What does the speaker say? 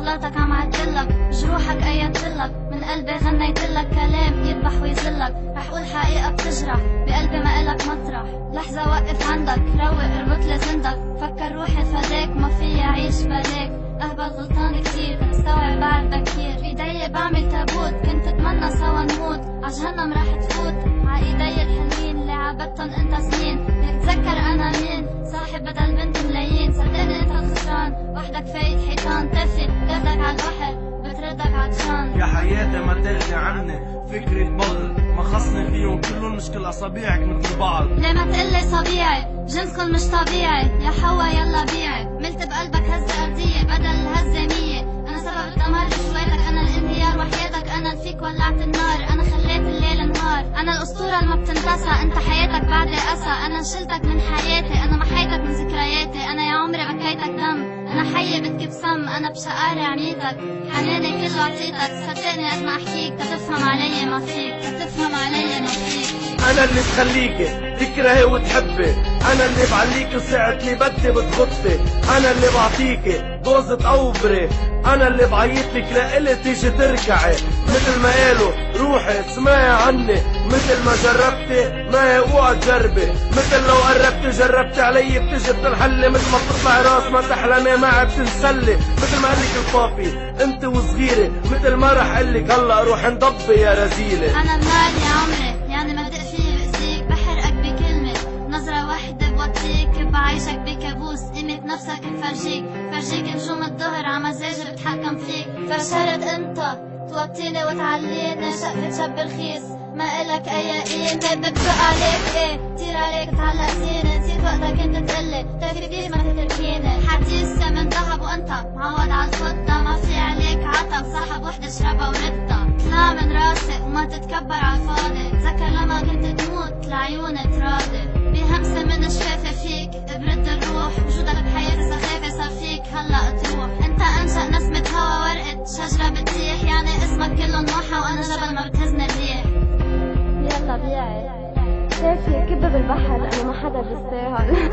اغلاطك عم عدلك، جروحك ايدتلك، من قلبي غنيتلك كلام يذبح ويذلك. رح قول حقيقة بتجرح، بقلبي ما إلك مطرح. لحظة وقف عندك، روق اربط لي زندك، فكر روحي فداك ما في اعيش بلاك. اهبل غلطان كتير، استوعب بعد بكير. بايدي بعمل تابوت، كنت اتمنى سوا نموت. عجهنم راح تفوت، عايدي الحلوين اللي عبدتن انت سنين. بدك تذكر انا مين، صاحب بدل بنت ملايين. صدقني انت الخسران، وحدك فايت حيطان. تافه تاخدك عالبحر، بتردك عطشان. يا حياتي ما تغني عني، فكري بغل ما خصني فيهم كلهم، مش كل اصابيعك مثل بعض. ليه ما تقلي صبيعي، جنسكن مش طبيعي. يا حوا يلا بيعي، ملت بقلبك هزة أرضية بدل الهزة 100. أنا سبب الدمار بشويتك، أنا الانهيار وحياتك. أنا اللي فيك ولعت النار، أنا خليت الليل نهار. أنا الأسطورة اللي ما بتنتسى، أنت حياتك بعد أسى. أنا شلتك من حياتي، أنا محيتك من ذكرياتي. أنا يا عمري بكيتك دم، أنا حية بدك بسم. أنا بشقاري عميتك، حناني كله عطيتك. صدقني قد ما أحكيك تتفهم علي ما فيك، تتفهم علي ما فيك. انا اللي تخليكي تكرهي وتحبي، انا اللي بعليكي وساعة اللي بدي بتخطي، انا اللي بعطيكي دوزة اوبري، انا اللي بعيطلك لإلي تيجي تركعي. مثل ما قالوا روحي اسمعي عني، مثل ما جربتي ما هي اوعى تجربي. مثل لو قربتي جربتي علي بتجي بتنحلي، مثل ما بتطلعي راس ما تحلمي معي بتنسلي. مثل ما قالك البابي انت وصغيرة، مثل ما رح قلك هلا روحي انضبي يا رزيلة. أنا منال يا عمري، يعني ما بدق فيي بأذيك. بحرقك بكلمة، نظرة وحدة بوطيك. بعيشك بكابوس، قيمة نفسك مفرجيك. فرجيك نجوم الظهر عمزاجي بتحكم فيك. فرشرت انت توطيني وتعليني، شقفة شب رخيص ما إلك أي قيمة. بدق عليك ايه، طير عليك تعلق زينة. نسيت وقتها كنت تقلي تافه كتير ما تتركيني. حديثة من ذهب وانت معود عالفضة، ما في عليك عتب. صاحب وحدة اشربها وردها، اطلع من راسي وما تتكبر عالفاضي. تذكر لما كنت تموت لعيوني تراضي. بهمسة من شفافة فيك برد الروح، وجودك بحياتي سخافة صار فيك هلا تروح. انت انشأ نسمة هوا ورقة شجرة بتزيح، يعني اسمك كله نوحة وانا جبل ما بتهزني الريح. يلا بيعي شايفي كبة بالبحر لأنه ما حدا بيستاهل.